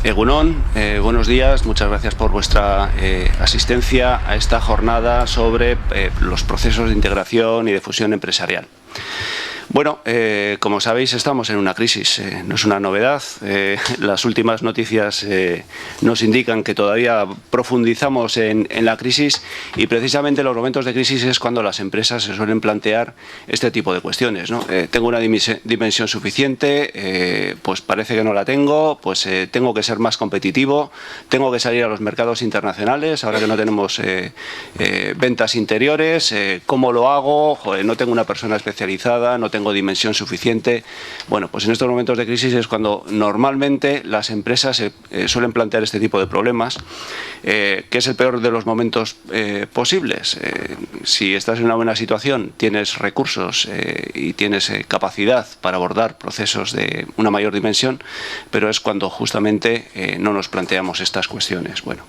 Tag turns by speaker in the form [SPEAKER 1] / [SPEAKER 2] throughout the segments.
[SPEAKER 1] Egunon, buenos días, muchas gracias por vuestra asistencia a esta jornada sobre los procesos de integración y de fusión empresarial. Bueno, como sabéis, estamos en una crisis, no es una novedad. Las últimas noticias nos indican que todavía profundizamos en la crisis y precisamente en los momentos de crisis es cuando las empresas se suelen plantear este tipo de cuestiones, ¿no? ¿Tengo una dimensión suficiente? Pues parece que no la tengo, pues tengo que ser más competitivo, tengo que salir a los mercados internacionales, ahora que no tenemos ventas interiores, ¿cómo lo hago? Joder, no tengo una persona especializada, no tengo dimensión suficiente. Bueno, pues en estos momentos de crisis es cuando normalmente las empresas suelen plantear este tipo de problemas, que es el peor de los momentos posibles. Si estás en una buena situación, tienes recursos y tienes capacidad para abordar procesos de una mayor dimensión, pero es cuando justamente no nos planteamos estas cuestiones. Bueno,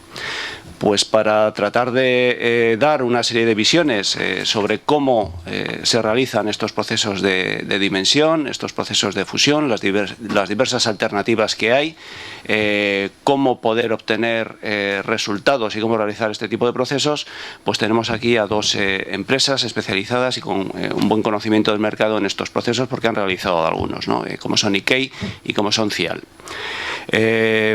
[SPEAKER 1] pues para tratar de dar una serie de visiones sobre cómo se realizan estos procesos de dimensión, estos procesos de fusión, las diversas alternativas que hay, cómo poder obtener resultados y cómo realizar este tipo de procesos, pues tenemos aquí a dos empresas especializadas y con un buen conocimiento del mercado en estos procesos porque han realizado algunos, ¿no? Como son IKEI y como son CIAL.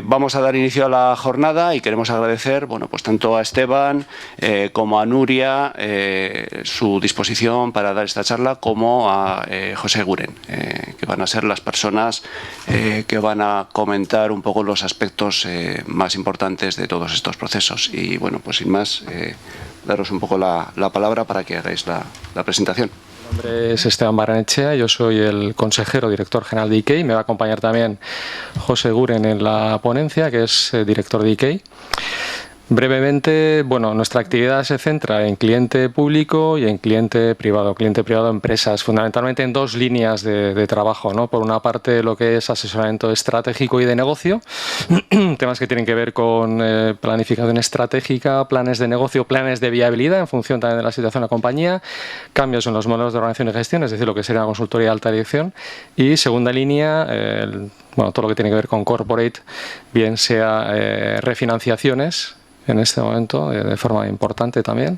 [SPEAKER 1] Vamos a dar inicio a la jornada y queremos agradecer, bueno, pues tanto a Esteban como a Nuria su disposición para dar esta charla, como a José Guren, que van a ser las personas que van a comentar un poco los aspectos más importantes de todos estos procesos. Y bueno, pues sin más, daros un poco la palabra para que hagáis la presentación.
[SPEAKER 2] Mi nombre es Esteban Barrenechea, yo soy el consejero director general de IKEI. Me va a acompañar también José Guren en la ponencia, que es director de IKEI. Brevemente, bueno, nuestra actividad se centra en cliente público y en cliente privado empresas, fundamentalmente en dos líneas de trabajo, ¿no? Por una parte, lo que es asesoramiento estratégico y de negocio, temas que tienen que ver con planificación estratégica, planes de negocio, planes de viabilidad en función también de la situación de la compañía, cambios en los modelos de organización y gestión, es decir, lo que sería la consultoría de alta dirección, y segunda línea, bueno, todo lo que tiene que ver con corporate, bien sea refinanciaciones, en este momento, de forma importante también,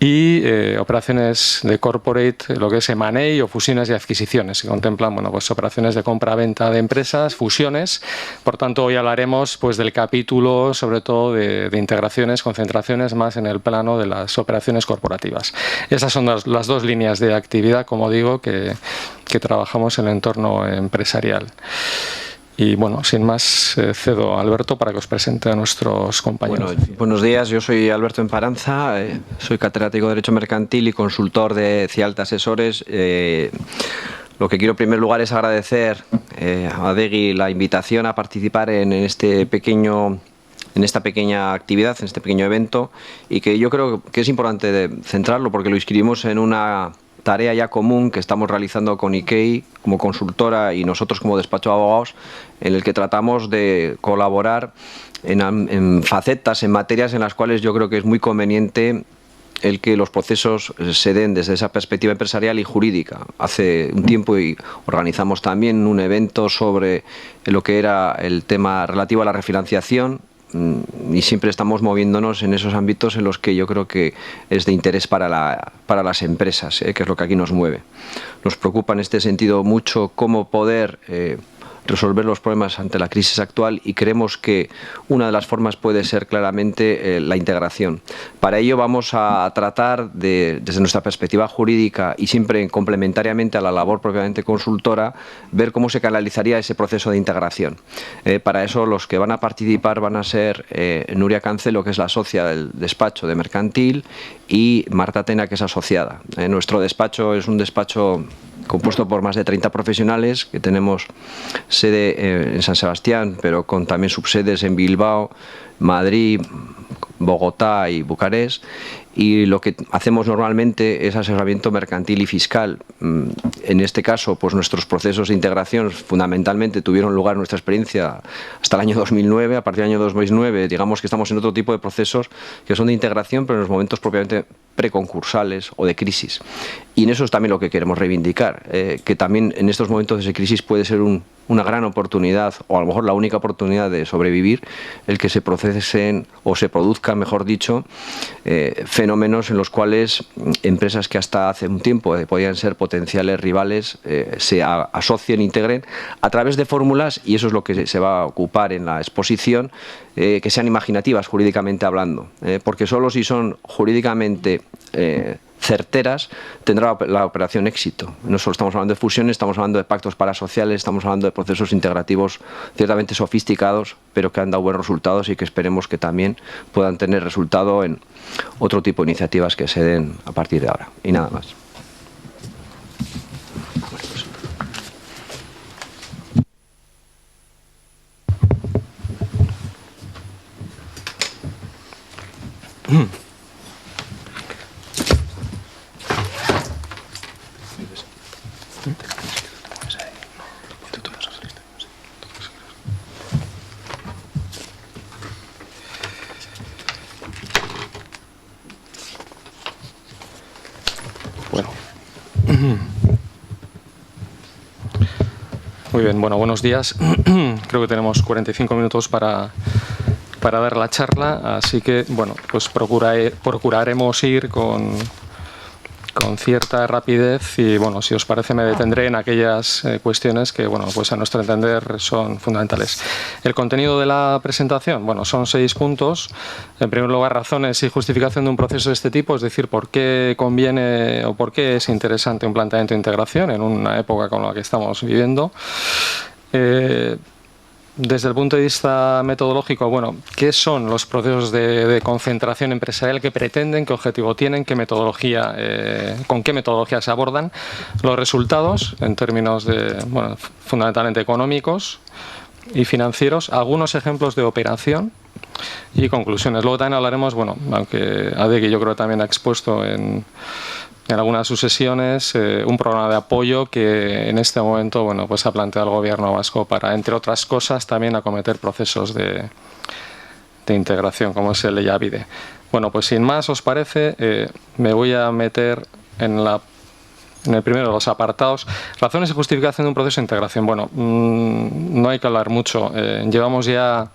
[SPEAKER 2] y operaciones de corporate, lo que es M&A o fusiones y adquisiciones, que contemplan, bueno, pues operaciones de compra-venta de empresas, fusiones. Por tanto, hoy hablaremos pues del capítulo, sobre todo, de integraciones, concentraciones, más en el plano de las operaciones corporativas. Esas son las dos líneas de actividad, como digo, que trabajamos en el entorno empresarial. Y bueno, sin más, cedo a Alberto para que os presente a nuestros compañeros.
[SPEAKER 3] Bueno, buenos días, yo soy Alberto Emparanza, soy catedrático de Derecho Mercantil y consultor de CIALT Asesores. Lo que quiero en primer lugar es agradecer a Degui la invitación a participar en esta pequeña actividad, en este pequeño evento, y que yo creo que es importante centrarlo porque lo inscribimos en una tarea ya común que estamos realizando con IKEI como consultora y nosotros como despacho de abogados, en el que tratamos de colaborar en facetas, en materias en las cuales yo creo que es muy conveniente el que los procesos se den desde esa perspectiva empresarial y jurídica. Hace un tiempo organizamos también un evento sobre lo que era el tema relativo a la refinanciación, y siempre estamos moviéndonos en esos ámbitos en los que yo creo que es de interés para las empresas, que es lo que aquí nos mueve. Nos preocupa en este sentido mucho cómo poder resolver los problemas ante la crisis actual y creemos que una de las formas puede ser claramente la integración. Para ello vamos a tratar desde nuestra perspectiva jurídica y siempre complementariamente a la labor propiamente consultora, ver cómo se canalizaría ese proceso de integración. Para eso los que van a participar van a ser Nuria Cancelo, que es la socia del despacho de Mercantil, y Marta Tena, que es asociada. Nuestro despacho es un despacho compuesto por más de 30 profesionales, que tenemos sede en San Sebastián, pero con también subsedes en Bilbao, Madrid, Bogotá y Bucarest, y lo que hacemos normalmente es asesoramiento mercantil y fiscal. En este caso, pues nuestros procesos de integración fundamentalmente tuvieron lugar, nuestra experiencia, hasta el año 2009. A partir del año 2009, digamos que estamos en otro tipo de procesos que son de integración, pero en los momentos propiamente preconcursales o de crisis. Y en eso es también lo que queremos reivindicar, que también en estos momentos de crisis puede ser una gran oportunidad, o a lo mejor la única oportunidad de sobrevivir, el que se procesen o se produzcan, mejor dicho, fenómenos en los cuales empresas que hasta hace un tiempo podían ser potenciales rivales se asocien, integren a través de fórmulas, y eso es lo que se va a ocupar en la exposición, que sean imaginativas jurídicamente hablando, porque solo si son jurídicamente certeras tendrá la operación éxito. No solo estamos hablando de fusiones, estamos hablando de pactos parasociales, estamos hablando de procesos integrativos ciertamente sofisticados, pero que han dado buenos resultados y que esperemos que también puedan tener resultado en otro tipo de iniciativas que se den a partir de ahora. Y nada más.
[SPEAKER 2] Bueno. Muy bien, bueno, buenos días. Creo que tenemos 45 minutos para dar la charla, así que, bueno, pues procuraremos ir con cierta rapidez y, bueno, si os parece me detendré en aquellas cuestiones que, bueno, pues a nuestro entender son fundamentales. El contenido de la presentación, bueno, son 6 puntos. En primer lugar, razones y justificación de un proceso de este tipo, es decir, por qué conviene o por qué es interesante un planteamiento de integración en una época como la que estamos viviendo. Desde el punto de vista metodológico, bueno, ¿qué son los procesos de concentración empresarial? ¿Qué pretenden? ¿Qué objetivo tienen? ¿Qué metodología, con qué metodología se abordan? Los resultados, en términos de, bueno, fundamentalmente económicos y financieros, algunos ejemplos de operación y conclusiones. Luego también hablaremos, bueno, aunque Adegi yo creo que también ha expuesto en algunas de sus sesiones, un programa de apoyo que en este momento, bueno, pues ha planteado el Gobierno vasco para, entre otras cosas, también acometer procesos de integración, como es el de Yavide. Bueno, pues sin más, ¿os parece? Me voy a meter en el primero de los apartados. Razones y justificación de un proceso de integración. Bueno, no hay que hablar mucho. Llevamos ya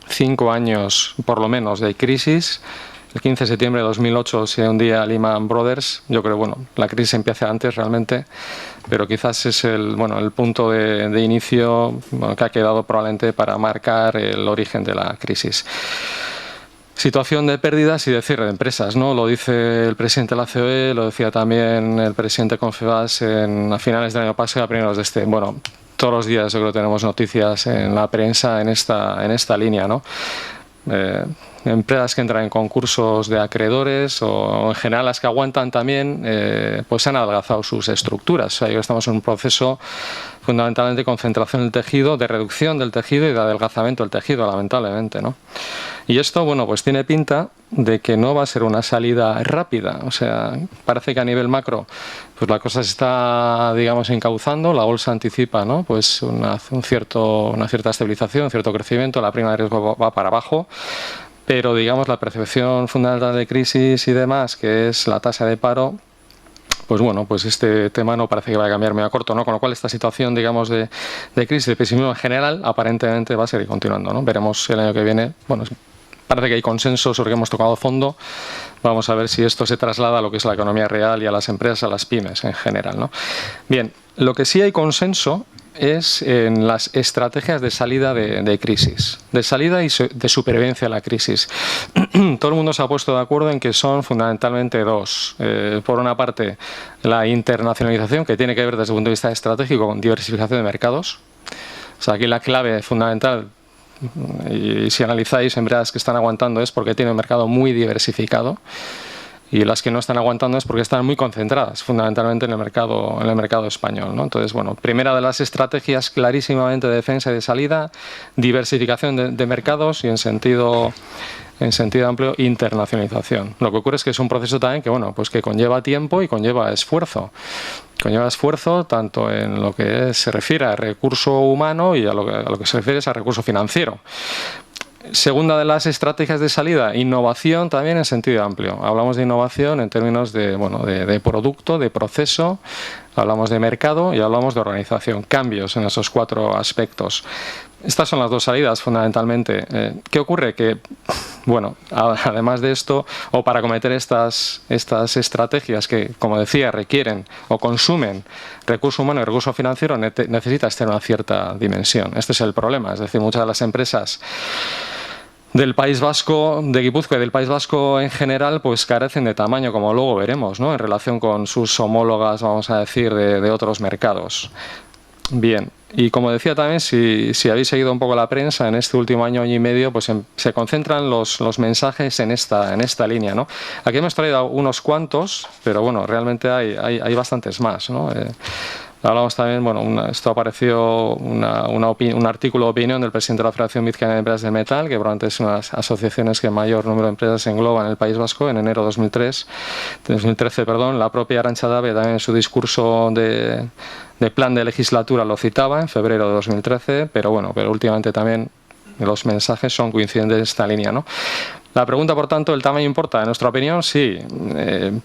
[SPEAKER 2] 5 años, por lo menos, de crisis. El 15 de septiembre de 2008 se hundía Lehman Brothers. Yo creo, bueno, la crisis empieza antes realmente, pero quizás es el punto de inicio, bueno, que ha quedado probablemente para marcar el origen de la crisis. Situación de pérdidas y de cierre de empresas, ¿no? Lo dice el presidente de la COE, lo decía también el presidente de Confebask a finales del año pasado, a primeros de este. Bueno, todos los días yo creo que tenemos noticias en la prensa en esta línea, ¿no? Empresas que entran en concursos de acreedores o en general las que aguantan también, pues han adelgazado sus estructuras. O sea, estamos en un proceso fundamentalmente de concentración del tejido, de reducción del tejido y de adelgazamiento del tejido, lamentablemente, ¿no? Y esto, bueno, pues tiene pinta de que no va a ser una salida rápida. O sea, parece que a nivel macro pues la cosa se está, digamos, encauzando, la bolsa anticipa, ¿no? Pues una cierta estabilización, un cierto crecimiento, la prima de riesgo va para abajo, pero, digamos, la percepción fundamental de crisis y demás, que es la tasa de paro, pues bueno, pues este tema no parece que vaya a cambiar muy a corto, ¿no? Con lo cual esta situación, digamos, de crisis, de pesimismo en general, aparentemente va a seguir continuando, ¿no? Veremos el año que viene. Bueno, parece que hay consenso sobre que hemos tocado fondo. Vamos a ver si esto se traslada a lo que es la economía real y a las empresas, a las pymes en general, ¿no? Bien, lo que sí hay consenso es en las estrategias de salida de crisis, de salida y de supervivencia a la crisis. Todo el mundo se ha puesto de acuerdo en que son fundamentalmente 2. Por una parte, la internacionalización, que tiene que ver desde el punto de vista estratégico con diversificación de mercados. O sea, aquí la clave fundamental, y si analizáis empresas que están aguantando, es porque tiene un mercado muy diversificado. y las que no están aguantando es porque están muy concentradas fundamentalmente en el mercado español, ¿no? Entonces, bueno, primera de las estrategias clarísimamente de defensa y de salida, diversificación de mercados y en sentido amplio, internacionalización. Lo que ocurre es que es un proceso también que, bueno, pues que conlleva tiempo y conlleva esfuerzo. Conlleva esfuerzo tanto en lo que se refiere a recurso humano y a lo que se refiere es a recurso financiero. Segunda de las estrategias de salida, innovación también en sentido amplio. Hablamos de innovación en términos de producto, de proceso, hablamos de mercado y hablamos de organización. Cambios en esos 4 aspectos. Estas son las 2 salidas fundamentalmente. ¿Qué ocurre? Que, bueno, además de esto, o para cometer estas estrategias que, como decía, requieren o consumen recurso humano y recurso financiero, necesitas tener una cierta dimensión. Este es el problema. Es decir, muchas de las empresas del País Vasco, de Guipúzcoa y del País Vasco en general, pues carecen de tamaño, como luego veremos, ¿no? En relación con sus homólogas, vamos a decir, de otros mercados. Bien, y como decía también, si habéis seguido un poco la prensa en este último año y medio, pues se concentran los mensajes en esta línea, ¿no? Aquí hemos traído unos cuantos, pero bueno, realmente hay bastantes más, ¿no? Hablamos también, bueno, esto apareció un artículo de opinión del presidente de la Federación Vizcaína de Empresas del Metal, que probablemente es una de las asociaciones que mayor número de empresas engloba en el País Vasco, en enero de 2013. La propia Arantxa Tapia también en su discurso de plan de legislatura lo citaba en febrero de 2013, pero bueno, pero últimamente también los mensajes son coincidentes en esta línea, ¿no? La pregunta, por tanto, ¿el tamaño importa? En nuestra opinión, sí.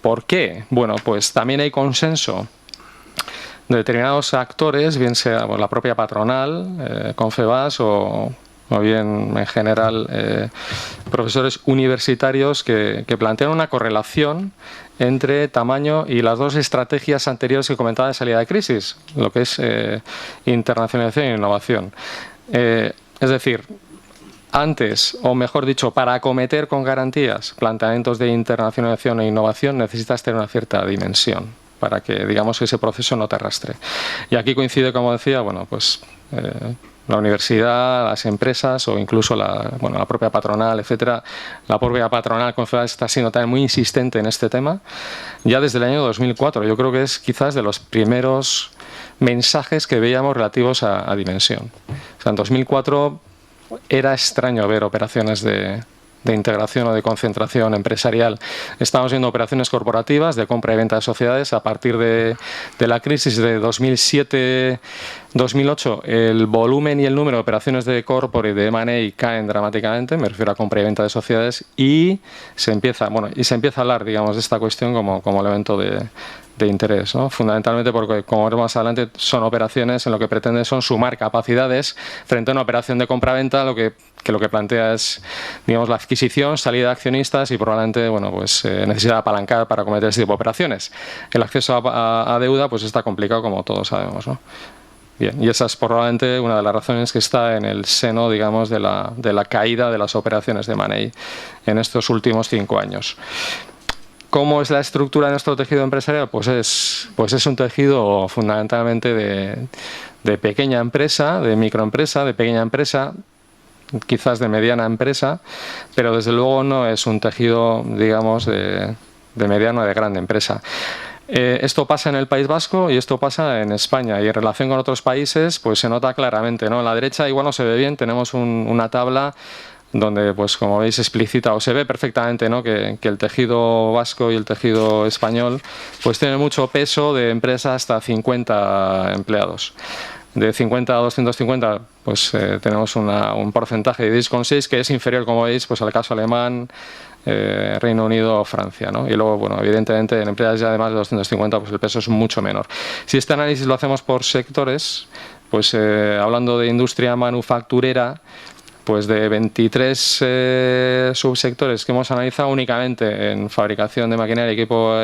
[SPEAKER 2] ¿Por qué? Bueno, pues también hay consenso de determinados actores, bien sea la propia patronal, Confebask o bien en general profesores universitarios que plantean una correlación entre tamaño y las 2 estrategias anteriores que comentaba de salida de crisis, lo que es internacionalización e innovación. Es decir, antes, o mejor dicho, para acometer con garantías planteamientos de internacionalización e innovación necesitas tener una cierta dimensión para que, digamos, ese proceso no te arrastre. Y aquí coincide, como decía, bueno, pues la universidad, las empresas o incluso la propia patronal, etcétera. La propia patronal Confebask está siendo también muy insistente en este tema ya desde el año 2004. Yo creo que es quizás de los primeros mensajes que veíamos relativos a dimensión. O sea, en 2004 era extraño ver operaciones de integración o de concentración empresarial. Estamos viendo operaciones corporativas de compra y venta de sociedades. A partir de la crisis de 2007-2008, el volumen y el número de operaciones de corporate y de M&A caen dramáticamente, me refiero a compra y venta de sociedades, y se empieza a hablar, digamos, de esta cuestión como elemento de interés, ¿no? Fundamentalmente porque, como veremos más adelante, son operaciones en lo que pretenden son sumar capacidades frente a una operación de compra-venta, lo que plantea es, digamos, la adquisición, salida de accionistas y probablemente, bueno, pues necesidad de apalancar para cometer ese tipo de operaciones. El acceso a deuda pues está complicado, como todos sabemos, ¿no? Bien, y esa es probablemente una de las razones que está en el seno, digamos, de la caída de las operaciones de M&A en estos últimos 5 años. ¿Cómo es la estructura de nuestro tejido empresarial? Pues es un tejido fundamentalmente de pequeña empresa, de microempresa, de pequeña empresa, quizás de mediana empresa, pero desde luego no es un tejido, digamos, de mediana o de grande empresa. Esto pasa en el País Vasco y esto pasa en España, y en relación con otros países pues se nota claramente, ¿no? En la derecha igual no se ve bien, tenemos una tabla donde, pues como veis, explícita o se ve perfectamente, ¿no? que el tejido vasco y el tejido español pues tienen mucho peso de empresas hasta 50 empleados. De 50 a 250 pues tenemos un porcentaje de 10,6 que es inferior, como veis, pues al caso alemán, Reino Unido o Francia, ¿no? Y luego, bueno, evidentemente en empresas ya de más de 250 pues el peso es mucho menor. Si este análisis lo hacemos por sectores, pues hablando de industria manufacturera, pues de 23 subsectores que hemos analizado únicamente en fabricación de maquinaria y equipo,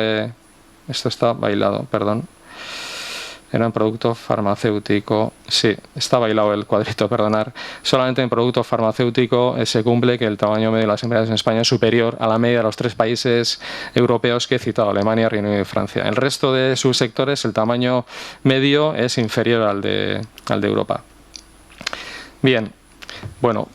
[SPEAKER 2] esto está bailado, perdón. Era en producto farmacéutico, sí, está bailado el cuadrito, perdonar. Solamente en producto farmacéutico se cumple que el tamaño medio de las empresas en España es superior a la media de los 3 países europeos que he citado, Alemania, Reino Unido y Francia. El resto de subsectores, el tamaño medio es inferior al de Europa. Bien, bueno,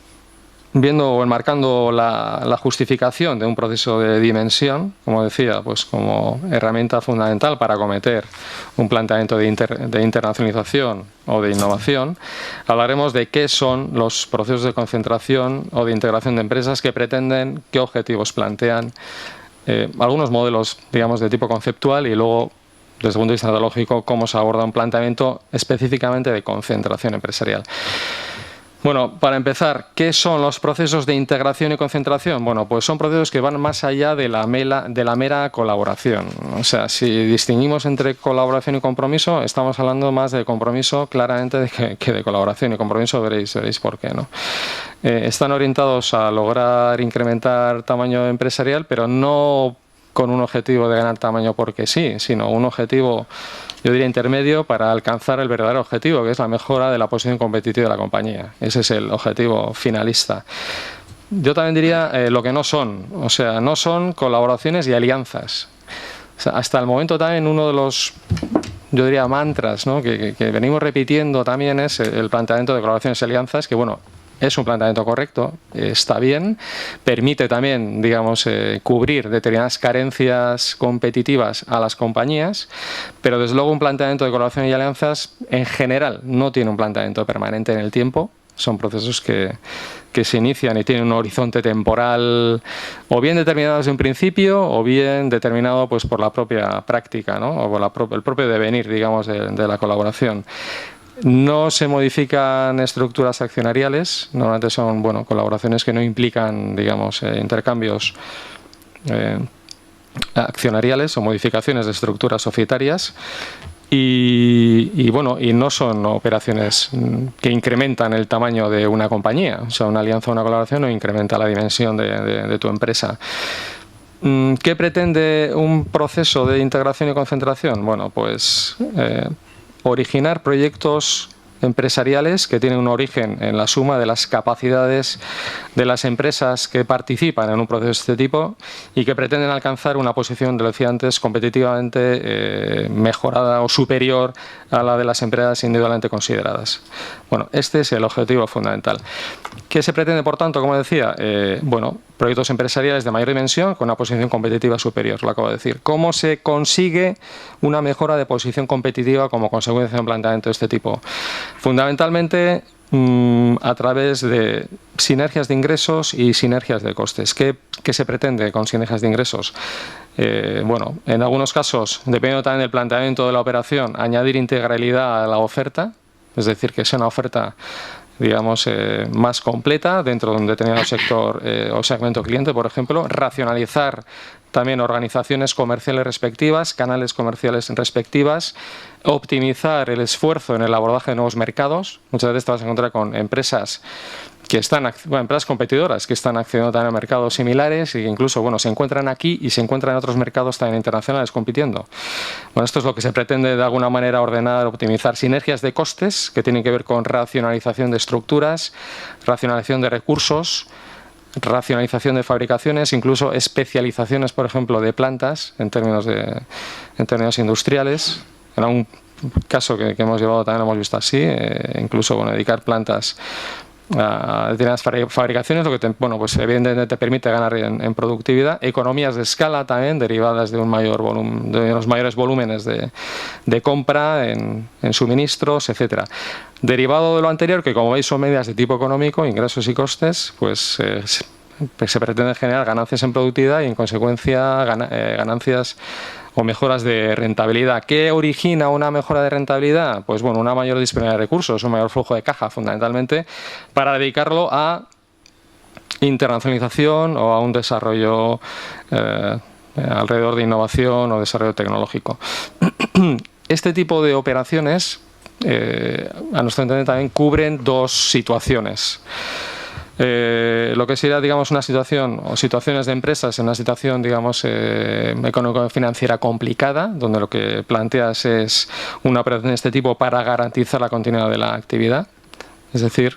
[SPEAKER 2] viendo o enmarcando la justificación de un proceso de dimensión, como decía, pues como herramienta fundamental para acometer un planteamiento de internacionalización o de innovación, hablaremos de qué son los procesos de concentración o de integración de empresas que pretenden, qué objetivos plantean, algunos modelos, digamos, de tipo conceptual y luego, desde el punto de vista metodológico, cómo se aborda un planteamiento específicamente de concentración empresarial. Bueno, para empezar, ¿qué son los procesos de integración y concentración? Bueno, pues son procesos que van más allá de la mera colaboración. O sea, si distinguimos entre colaboración y compromiso, estamos hablando más de compromiso claramente que de colaboración. Y compromiso veréis por qué, ¿no? Están orientados a lograr incrementar tamaño empresarial, pero no con un objetivo de ganar tamaño porque sí, sino un objetivo, yo diría, intermedio para alcanzar el verdadero objetivo, que es la mejora de la posición competitiva de la compañía. Ese es el objetivo finalista. Yo también diría lo que no son, o sea, no son colaboraciones y alianzas. O sea, hasta el momento también uno de los, yo diría, mantras, ¿no?, que venimos repitiendo también es el planteamiento de colaboraciones y alianzas, que bueno, es un planteamiento correcto, está bien, permite también, digamos, cubrir determinadas carencias competitivas a las compañías, pero desde luego un planteamiento de colaboración y alianzas en general no tiene un planteamiento permanente en el tiempo. Son procesos que se inician y tienen un horizonte temporal o bien determinado desde un principio o bien determinado pues por la propia práctica, ¿no?, o por el propio devenir, digamos, de la colaboración. No se modifican estructuras accionariales, normalmente son, bueno, colaboraciones que no implican, digamos, intercambios accionariales o modificaciones de estructuras societarias y no son operaciones que incrementan el tamaño de una compañía. O sea, una alianza o una colaboración no incrementa la dimensión de tu empresa. ¿Qué pretende un proceso de integración y concentración? Bueno, pues originar proyectos empresariales que tienen un origen en la suma de las capacidades de las empresas que participan en un proceso de este tipo y que pretenden alcanzar una posición, lo decía antes, competitivamente mejorada o superior a la de las empresas individualmente consideradas. Bueno, este es el objetivo fundamental. ¿Qué se pretende, por tanto, como decía? Proyectos empresariales de mayor dimensión con una posición competitiva superior, lo acabo de decir. ¿Cómo se consigue una mejora de posición competitiva como consecuencia de un planteamiento de este tipo? Fundamentalmente a través de sinergias de ingresos y sinergias de costes. ¿Qué se pretende con sinergias de ingresos? En algunos casos, dependiendo también del planteamiento de la operación, añadir integralidad a la oferta, es decir, que sea una oferta, digamos, más completa dentro de un determinado sector o segmento cliente, por ejemplo, racionalizar también organizaciones comerciales respectivas, canales comerciales respectivas, optimizar el esfuerzo en el abordaje de nuevos mercados. Muchas veces te vas a encontrar con empresas que están, empresas competidoras que están accediendo también a mercados similares e incluso, se encuentran aquí y se encuentran en otros mercados también internacionales compitiendo. Bueno, esto es lo que se pretende de alguna manera ordenar, optimizar sinergias de costes que tienen que ver con racionalización de estructuras, racionalización de recursos, racionalización de fabricaciones, incluso especializaciones, por ejemplo, de plantas en términos industriales. En algún caso que hemos llevado también lo hemos visto así, incluso dedicar plantas a determinadas fabricaciones, lo que evidentemente te permite ganar en productividad, economías de escala también derivadas de un mayor volumen, de unos mayores volúmenes de compra en suministros, etcétera. Derivado de lo anterior, que como veis son medidas de tipo económico, ingresos y costes, pues se pretende generar ganancias en productividad y en consecuencia ganancias o mejoras de rentabilidad. ¿Qué origina una mejora de rentabilidad? Pues una mayor disponibilidad de recursos, un mayor flujo de caja fundamentalmente, para dedicarlo a internacionalización o a un desarrollo alrededor de innovación o desarrollo tecnológico. Este tipo de operaciones, a nuestro entender, también cubren dos situaciones. Lo que sería, digamos, una situación o situaciones de empresas en una situación, digamos, económico-financiera complicada, donde lo que planteas es una operación de este tipo para garantizar la continuidad de la actividad, es decir,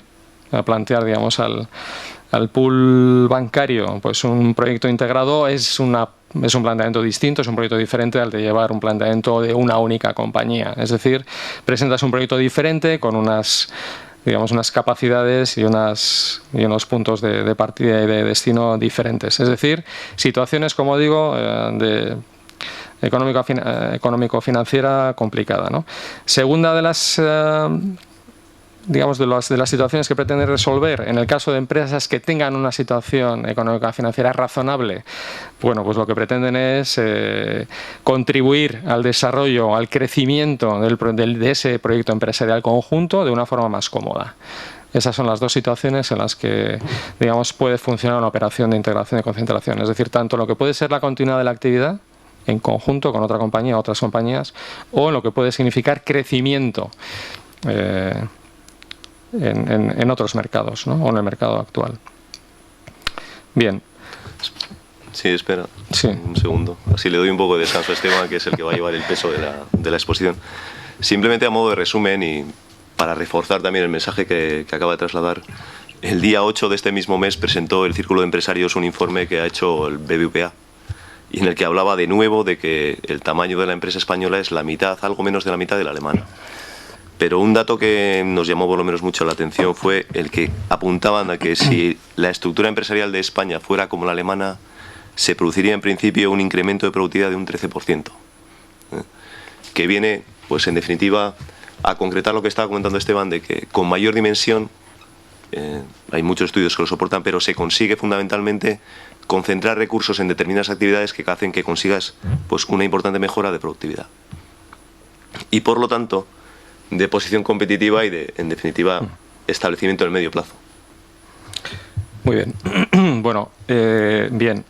[SPEAKER 2] a plantear, digamos, al pool bancario, pues un proyecto integrado es un planteamiento distinto, es un proyecto diferente al de llevar un planteamiento de una única compañía. Es decir, presentas un proyecto diferente con unas digamos, unas capacidades y unos puntos de partida y de destino diferentes. Es decir, situaciones, como digo, de económico-financiera complicada, ¿no? Segunda de las digamos, de las situaciones que pretende resolver en el caso de empresas que tengan una situación económica financiera razonable, bueno, pues lo que pretenden es contribuir al desarrollo, al crecimiento de ese proyecto empresarial conjunto de una forma más cómoda. Esas son las dos situaciones en las que, digamos, puede funcionar una operación de integración y concentración. Es decir, tanto lo que puede ser la continuidad de la actividad en conjunto con otra compañía o otras compañías, o en lo que puede significar crecimiento en otros mercados, ¿no? O en el mercado actual. Bien.
[SPEAKER 4] Sí, espera.
[SPEAKER 2] Sí.
[SPEAKER 4] Un segundo. Así le doy un poco de descanso a Esteban, que es el que va a llevar el peso de la exposición. Simplemente a modo de resumen y para reforzar también el mensaje que acaba de trasladar, el día 8 de este mismo mes presentó el Círculo de Empresarios un informe que ha hecho el BBVA y en el que hablaba de nuevo de que el tamaño de la empresa española es la mitad, algo menos de la mitad de la alemana. Pero un dato que nos llamó por lo menos mucho la atención fue el que apuntaban a que si la estructura empresarial de España fuera como la alemana, se produciría en principio un incremento de productividad de un 13%, que viene, pues en definitiva, a concretar lo que estaba comentando Esteban, de que con mayor dimensión, hay muchos estudios que lo soportan, pero se consigue fundamentalmente concentrar recursos en determinadas actividades que hacen que consigas, pues, una importante mejora de productividad. Y por lo tanto, de posición competitiva y de, en definitiva, establecimiento en el medio plazo.
[SPEAKER 2] Muy bien. Bueno, bien.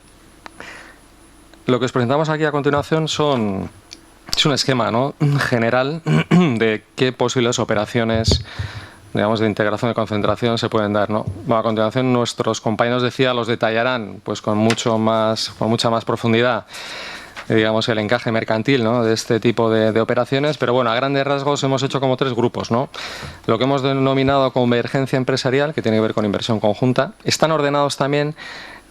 [SPEAKER 2] Lo que os presentamos aquí a continuación es un esquema, ¿no?, general de qué posibles operaciones, digamos, de integración y concentración se pueden dar, ¿no? Bueno, a continuación nuestros compañeros los detallarán pues con mucha más profundidad, digamos, el encaje mercantil, ¿no?, de este tipo de operaciones, pero bueno, a grandes rasgos hemos hecho como 3 grupos, ¿no? Lo que hemos denominado convergencia empresarial, que tiene que ver con inversión conjunta, están ordenados también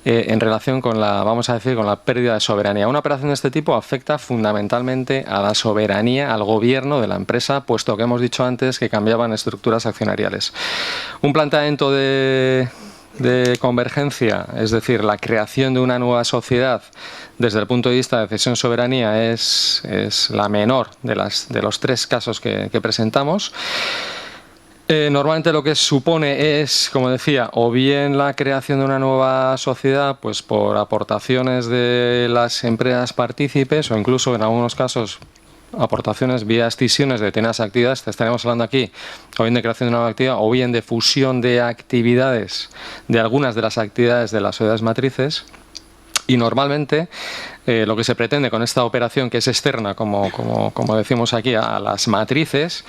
[SPEAKER 2] en relación con vamos a decir, con la pérdida de soberanía. Una operación de este tipo afecta fundamentalmente a la soberanía, al gobierno de la empresa, puesto que hemos dicho antes que cambiaban estructuras accionariales. Un planteamiento de convergencia, es decir, la creación de una nueva sociedad desde el punto de vista de cesión soberanía es la menor de los 3 casos que presentamos. Normalmente lo que supone es, como decía, o bien la creación de una nueva sociedad pues por aportaciones de las empresas partícipes o incluso en algunos casos aportaciones vía escisiones de determinadas actividades. Estaremos hablando aquí o bien de creación de una nueva actividad o bien de fusión de actividades de algunas de las actividades de las sociedades matrices. Y normalmente lo que se pretende con esta operación, que es externa, como decimos aquí, a las matrices,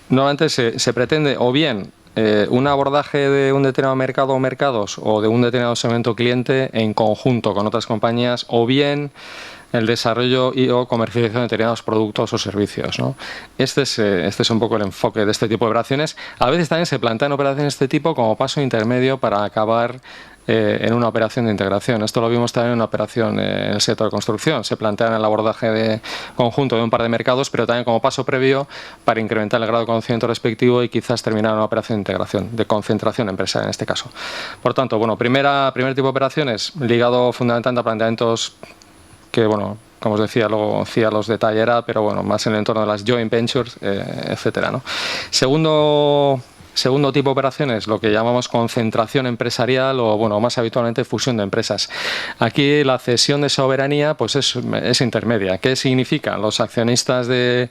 [SPEAKER 2] normalmente se pretende o bien un abordaje de un determinado mercado o mercados o de un determinado segmento cliente en conjunto con otras compañías, o bien el desarrollo o comercialización de determinados productos o servicios, ¿no? Este es un poco el enfoque de este tipo de operaciones. A veces también se plantean operaciones de este tipo como paso intermedio para acabar en una operación de integración. Esto lo vimos también en una operación en el sector de construcción. Se plantea el abordaje de conjunto de un par de mercados, pero también como paso previo para incrementar el grado de conocimiento respectivo y quizás terminar una operación de integración, de concentración empresarial en este caso. Por tanto, bueno, primer tipo de operaciones ligado fundamentalmente a planteamientos que, bueno, como os decía, luego Cía los detallará, pero bueno, más en el entorno de las joint ventures, etcétera, ¿no? Segundo tipo de operaciones, lo que llamamos concentración empresarial o, bueno, más habitualmente fusión de empresas. Aquí la cesión de soberanía pues es intermedia. ¿Qué significa? Los accionistas de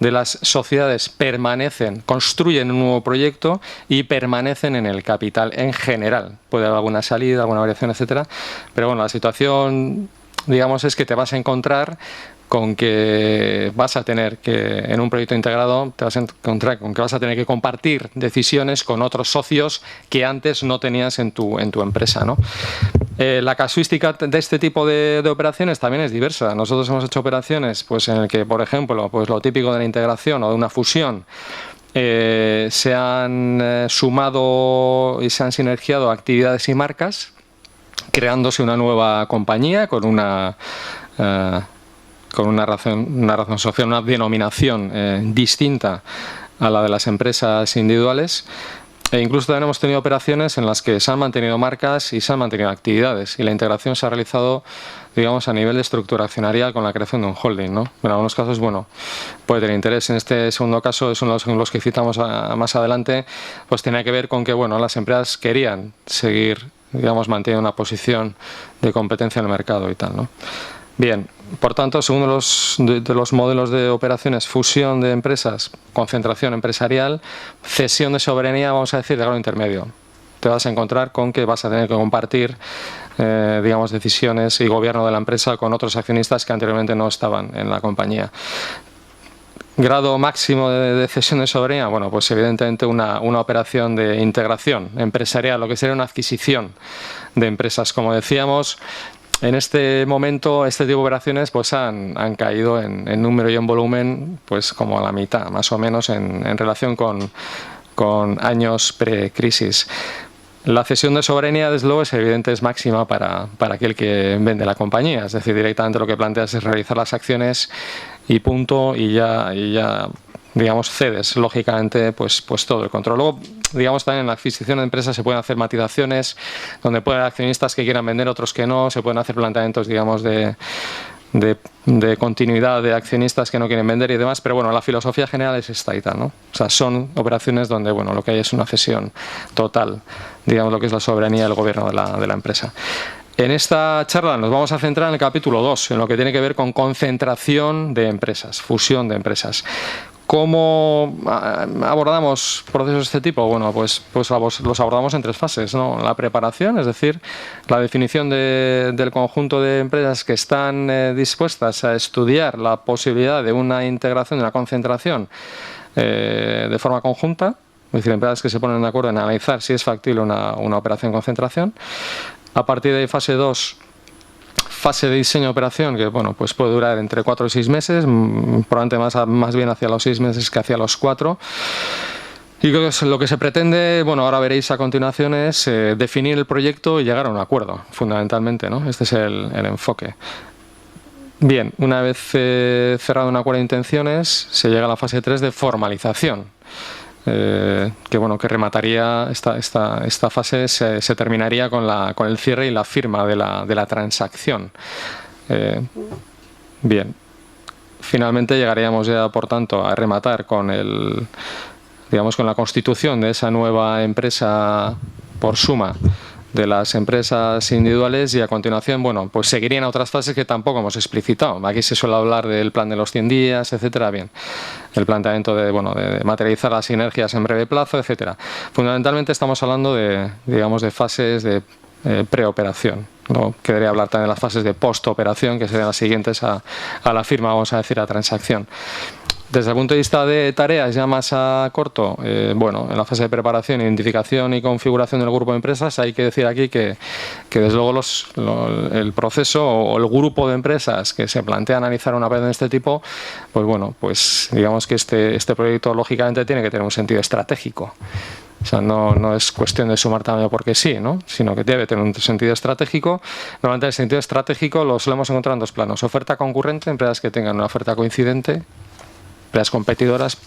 [SPEAKER 2] las sociedades construyen un nuevo proyecto y permanecen en el capital en general. Puede haber alguna salida, alguna variación, etcétera, pero bueno, la situación, digamos, es que te vas a encontrar con que vas a tener que, en un proyecto integrado, te vas a encontrar con que vas a tener que compartir decisiones con otros socios que antes no tenías en tu empresa, ¿no? La casuística de este tipo de operaciones también es diversa. Nosotros hemos hecho operaciones pues, en el que, por ejemplo, pues lo típico de la integración o de una fusión, se han sumado y se han sinergiado actividades y marcas, creándose una nueva compañía con una razón social, una denominación distinta a la de las empresas individuales. E incluso también hemos tenido operaciones en las que se han mantenido marcas y se han mantenido actividades, y la integración se ha realizado, digamos, a nivel de estructura accionarial con la creación de un holding, ¿no? En algunos casos, bueno, puede tener interés. En este segundo caso, es uno de los que citamos más adelante, pues tenía que ver con que, bueno, las empresas querían seguir, digamos, manteniendo una posición de competencia en el mercado y tal, ¿no? Bien, por tanto, según de los modelos de operaciones, fusión de empresas, concentración empresarial, cesión de soberanía, vamos a decir, de grado intermedio. Te vas a encontrar con que vas a tener que compartir, digamos, decisiones y gobierno de la empresa con otros accionistas que anteriormente no estaban en la compañía. Grado máximo de cesión de soberanía, bueno, pues evidentemente una operación de integración empresarial, lo que sería una adquisición de empresas, como decíamos. En este momento, este tipo de operaciones pues han caído en número y en volumen pues como a la mitad, más o menos, en relación con años pre-crisis. La cesión de soberanía, desde luego, es evidente, es máxima para aquel que vende la compañía. Es decir, directamente lo que planteas es realizar las acciones y punto, y ya digamos, cedes, lógicamente, pues todo el control. Luego, digamos, también en la adquisición de empresas se pueden hacer matizaciones, donde pueden haber accionistas que quieran vender, otros que no, se pueden hacer planteamientos, digamos, de continuidad de accionistas que no quieren vender y demás, pero bueno, la filosofía general es esta y tal, ¿no? O sea, son operaciones donde, bueno, lo que hay es una cesión total, digamos, lo que es la soberanía del gobierno de la empresa. En esta charla nos vamos a centrar en el capítulo 2, en lo que tiene que ver con concentración de empresas, fusión de empresas. ¿Cómo abordamos procesos de este tipo? Bueno, pues los abordamos en 3 fases, ¿no? La preparación, es decir, la definición del conjunto de empresas que están dispuestas a estudiar la posibilidad de una integración, de una concentración de forma conjunta, es decir, empresas que se ponen de acuerdo en analizar si es factible una operación de concentración. A partir de fase 2, fase de diseño de operación, que bueno, pues puede durar entre 4 y 6 meses, probablemente más bien hacia los 6 meses que hacia los 4. Y lo que se pretende, bueno, ahora veréis a continuación, es definir el proyecto y llegar a un acuerdo, fundamentalmente, ¿no? Este es el enfoque. Bien, una vez cerrado un acuerdo de intenciones, se llega a la fase 3 de formalización. Que bueno, que remataría esta fase, se terminaría con el cierre y la firma de la transacción. Bien, finalmente llegaríamos ya, por tanto, a rematar con con la constitución de esa nueva empresa por suma de las empresas individuales, y a continuación, bueno, pues seguirían otras fases que tampoco hemos explicitado. Aquí se suele hablar del plan de los 100 días, etcétera. Bien, el planteamiento de materializar las sinergias en breve plazo, etcétera. Fundamentalmente estamos hablando de fases de preoperación. Luego quedaría hablar también de las fases de postoperación, que serían las siguientes a la firma, vamos a decir, a transacción. Desde el punto de vista de tareas ya más a corto, bueno, en la fase de preparación, identificación y configuración del grupo de empresas, hay que decir aquí que desde luego el proceso o el grupo de empresas que se plantea analizar una vez de este tipo, pues bueno, pues digamos que este proyecto lógicamente tiene que tener un sentido estratégico. O sea, no es cuestión de sumar tamaño porque sí, ¿no? Sino que debe tener un sentido estratégico. Normalmente el sentido estratégico lo solemos encontrar en 2 planos: oferta concurrente, empresas que tengan una oferta coincidente, empresas competidoras,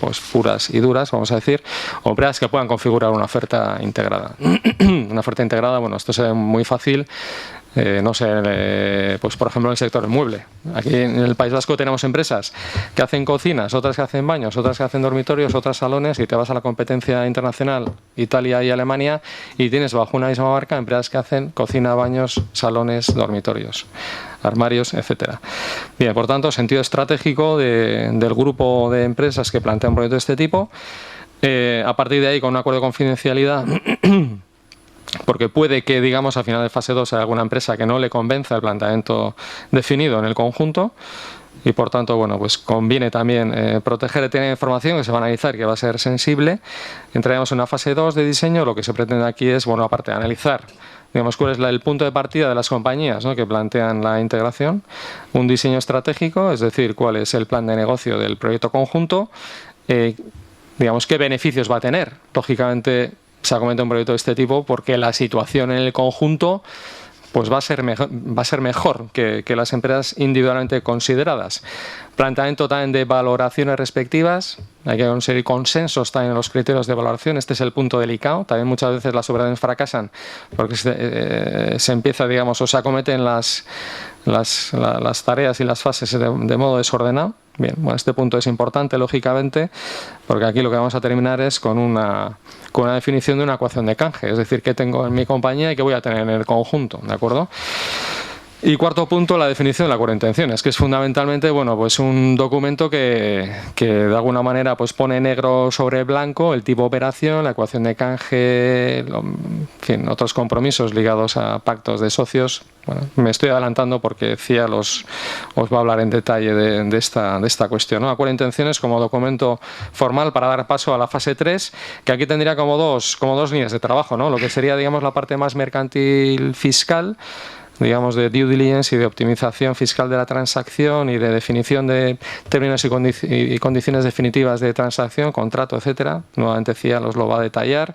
[SPEAKER 2] pues puras y duras, vamos a decir, o empresas que puedan configurar una oferta integrada. Una oferta integrada, bueno, esto es muy fácil, no sé, pues por ejemplo en el sector del mueble. Aquí en el País Vasco tenemos empresas que hacen cocinas, otras que hacen baños, otras que hacen dormitorios, otras salones, y te vas a la competencia internacional, Italia y Alemania, y tienes bajo una misma marca empresas que hacen cocina, baños, salones, dormitorios, armarios, etcétera. Bien, por tanto, sentido estratégico del grupo de empresas que plantean proyectos de este tipo. A partir de ahí, con un acuerdo de confidencialidad, porque puede que, digamos, al final de fase 2 haya alguna empresa que no le convenza el planteamiento definido en el conjunto, y por tanto, bueno, pues conviene también proteger y tener información que se va a analizar, que va a ser sensible. Entraremos en una fase 2 de diseño. Lo que se pretende aquí es, bueno, aparte de analizar, digamos, cuál es el punto de partida de las compañías, ¿no?, que plantean la integración, un diseño estratégico, es decir, cuál es el plan de negocio del proyecto conjunto, digamos, qué beneficios va a tener. Lógicamente, se ha comentado un proyecto de este tipo porque la situación en el conjunto pues va a ser mejor que las empresas individualmente consideradas. Planteamiento también de valoraciones respectivas, hay que conseguir consensos también en los criterios de valoración, este es el punto delicado, también muchas veces las operaciones fracasan porque se empieza, digamos, o se acometen las tareas y las fases de modo desordenado. Bien, bueno, este punto es importante, lógicamente, porque aquí lo que vamos a terminar es con una definición de una ecuación de canje, es decir, qué tengo en mi compañía y qué voy a tener en el conjunto, ¿de acuerdo? Y cuarto punto, la definición del acuerdo de intenciones, que es fundamentalmente, bueno, pues un documento que de alguna manera pues pone negro sobre blanco el tipo de operación, la ecuación de canje, en fin, otros compromisos ligados a pactos de socios. Bueno, me estoy adelantando porque CIA os va a hablar en detalle de esta cuestión, ¿no? Acuerdo de intenciones como documento formal para dar paso a la fase 3, que aquí tendría como dos líneas de trabajo, ¿no? Lo que sería, digamos, la parte más mercantil fiscal, digamos, de due diligence y de optimización fiscal de la transacción y de definición de términos y condiciones definitivas de transacción, contrato, etcétera. Nuevamente CIA los lo va a detallar.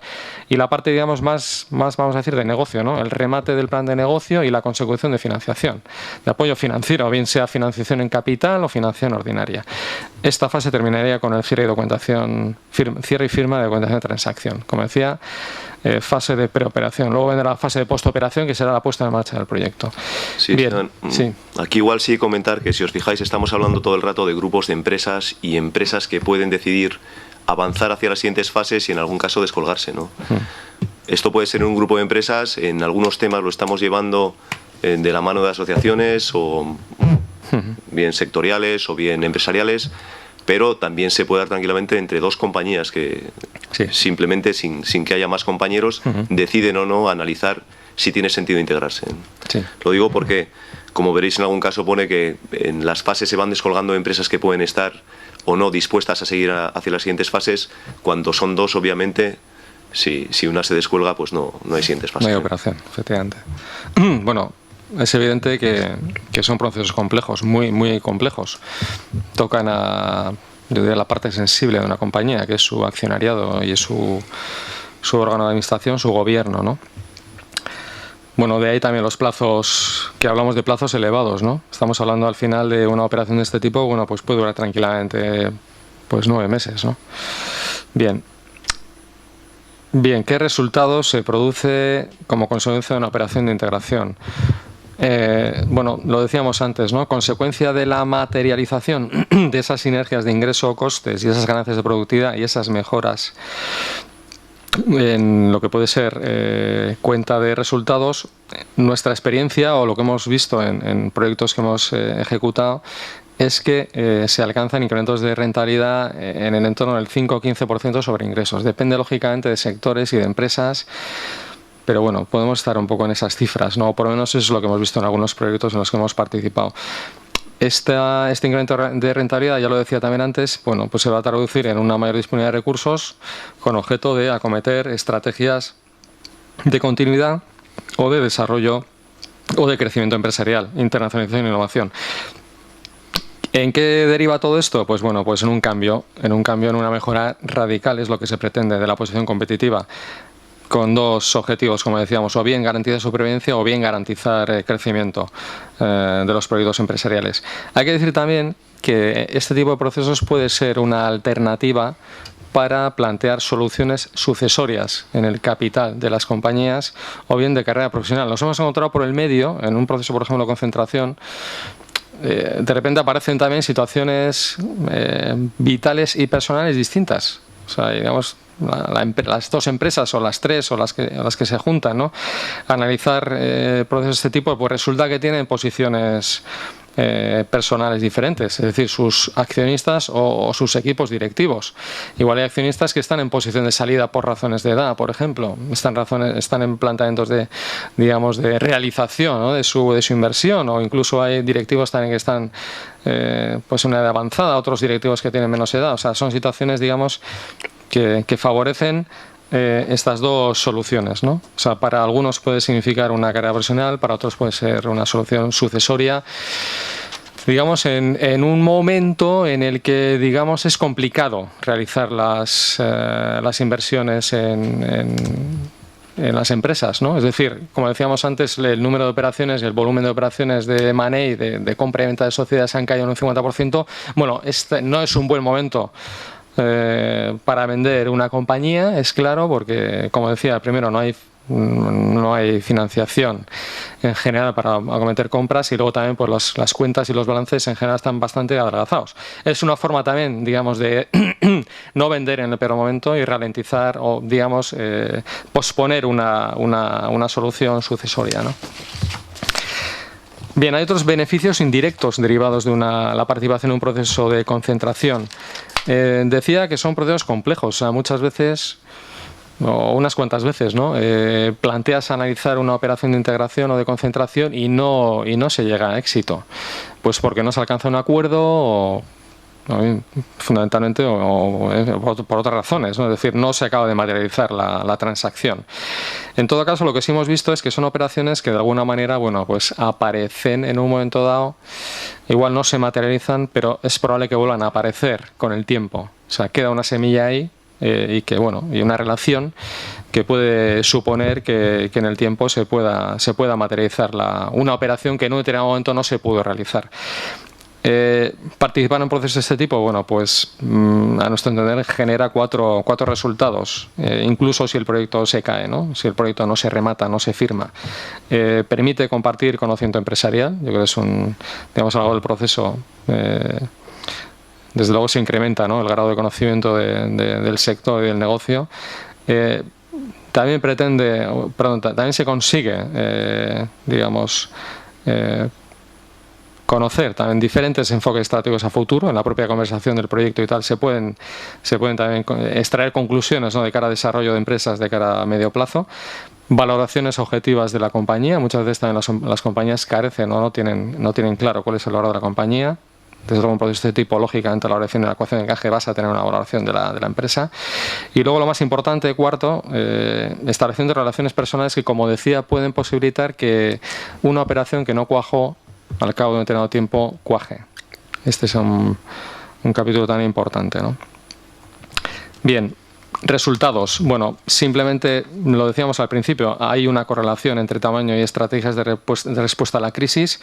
[SPEAKER 2] Y la parte, digamos, más vamos a decir, de negocio, ¿no? El remate del plan de negocio y la consecución de financiación, de apoyo financiero, bien sea financiación en capital o financiación ordinaria. Esta fase terminaría con el cierre y firma de documentación de transacción. Como decía, fase de preoperación. Luego vendrá la fase de postoperación, que será la puesta en marcha del proyecto.
[SPEAKER 4] Sí,
[SPEAKER 2] bien, sí.
[SPEAKER 4] Aquí igual sí comentar que, si os fijáis, estamos hablando todo el rato de grupos de empresas y empresas que pueden decidir avanzar hacia las siguientes fases y en algún caso descolgarse, ¿no? Esto puede ser un grupo de empresas, en algunos temas lo estamos llevando de la mano de asociaciones o bien sectoriales o bien empresariales, pero también se puede dar tranquilamente entre dos compañías que simplemente sin que haya más compañeros deciden o no analizar si tiene sentido integrarse.
[SPEAKER 2] Sí.
[SPEAKER 4] Lo digo porque, como veréis, en algún caso pone que en las fases se van descolgando empresas que pueden estar o no dispuestas a seguir hacia las siguientes fases. Cuando son dos, obviamente, si una se descuelga, pues no hay siguientes fases.
[SPEAKER 2] No hay operación, efectivamente. Bueno, es evidente que son procesos complejos, muy, muy complejos. Tocan yo diría, la parte sensible de una compañía, que es su accionariado y es su órgano de administración, su gobierno, ¿no? Bueno, de ahí también los plazos, que hablamos de plazos elevados, ¿no? Estamos hablando al final de una operación de este tipo, bueno, pues puede durar tranquilamente pues 9 meses, ¿no? Bien, ¿qué resultados se produce como consecuencia de una operación de integración? Bueno, lo decíamos antes, ¿no? Consecuencia de la materialización de esas sinergias de ingreso o costes y esas ganancias de productividad y esas mejoras en lo que puede ser cuenta de resultados, nuestra experiencia o lo que hemos visto en proyectos que hemos ejecutado es que se alcanzan incrementos de rentabilidad en el entorno del 5 o 15% sobre ingresos. Depende lógicamente de sectores y de empresas, pero bueno, podemos estar un poco en esas cifras, ¿no? Por lo menos eso es lo que hemos visto en algunos proyectos en los que hemos participado. Este incremento de rentabilidad, ya lo decía también antes, bueno, pues se va a traducir en una mayor disponibilidad de recursos con objeto de acometer estrategias de continuidad o de desarrollo o de crecimiento empresarial, internacionalización e innovación. ¿En qué deriva todo esto? Pues bueno, pues en un cambio, en una mejora radical es lo que se pretende de la posición competitiva, con dos objetivos, como decíamos, o bien garantizar supervivencia o bien garantizar crecimiento de los proyectos empresariales. Hay que decir también que este tipo de procesos puede ser una alternativa para plantear soluciones sucesorias en el capital de las compañías o bien de carrera profesional. Nos hemos encontrado por el medio, en un proceso, por ejemplo, de concentración, de repente aparecen también situaciones vitales y personales distintas. O sea, digamos, las dos empresas o las tres o las que se juntan, ¿no? Analizar procesos de este tipo, pues resulta que tienen posiciones personales diferentes, es decir, sus accionistas o sus equipos directivos. Igual hay accionistas que están en posición de salida por razones de edad, por ejemplo, están en planteamientos de realización, ¿no? de su inversión, o incluso hay directivos también que están pues en una edad avanzada, otros directivos que tienen menos edad. O sea, son situaciones, digamos, que favorecen estas dos soluciones, ¿no? O sea, para algunos puede significar una carrera profesional, para otros puede ser una solución sucesoria, digamos, en un momento en el que, digamos, es complicado realizar las inversiones en las empresas, ¿no? Es decir, como decíamos antes, el número de operaciones y el volumen de operaciones de M&A, de compra y venta de sociedades han caído en un 50%. Bueno, este no es un buen momento para vender una compañía, es claro, porque, como decía, primero no hay financiación en general para acometer compras, y luego también pues las cuentas y los balances en general están bastante adelgazados. Es una forma también, digamos, de no vender en el peor momento y ralentizar o, digamos, posponer una solución sucesoria, ¿no? Bien, hay otros beneficios indirectos derivados de la participación en un proceso de concentración. Decía que son procesos complejos, o sea, muchas veces, o unas cuantas veces, ¿no? Planteas analizar una operación de integración o de concentración y no se llega a éxito, pues porque no se alcanza un acuerdo o fundamentalmente o por otras razones, ¿no? Es decir, no se acaba de materializar la transacción. En todo caso, lo que sí hemos visto es que son operaciones que de alguna manera, bueno, pues aparecen en un momento dado, igual no se materializan, pero es probable que vuelvan a aparecer con el tiempo. O sea, queda una semilla ahí y una relación que puede suponer que en el tiempo se pueda materializar una operación que en un determinado momento no se pudo realizar. Participar en procesos de este tipo, bueno, pues a nuestro entender genera cuatro resultados, incluso si el proyecto se cae, ¿no? Si el proyecto no se remata, no se firma. Permite compartir conocimiento empresarial. Yo creo que es digamos, algo del proceso. Desde luego se incrementa, ¿no?, el grado de conocimiento del sector y del negocio. También también se consigue, digamos, conocer también diferentes enfoques estratégicos a futuro. En la propia conversación del proyecto y tal se pueden también extraer conclusiones, ¿no?, de cara a desarrollo de empresas de cara a medio plazo. Valoraciones objetivas de la compañía. Muchas veces también las compañías carecen o no tienen claro cuál es el valor de la compañía. Desde luego, un proceso de este tipo, lógicamente, la valoración de la ecuación de encaje vas a tener una valoración de la empresa. Y luego, lo más importante, cuarto, estableciendo relaciones personales que, como decía, pueden posibilitar que una operación que no cuajó al cabo de un determinado tiempo cuaje. Este es un capítulo tan importante, ¿no? Bien, resultados. Bueno, simplemente lo decíamos al principio, hay una correlación entre tamaño y estrategias de respuesta a la crisis,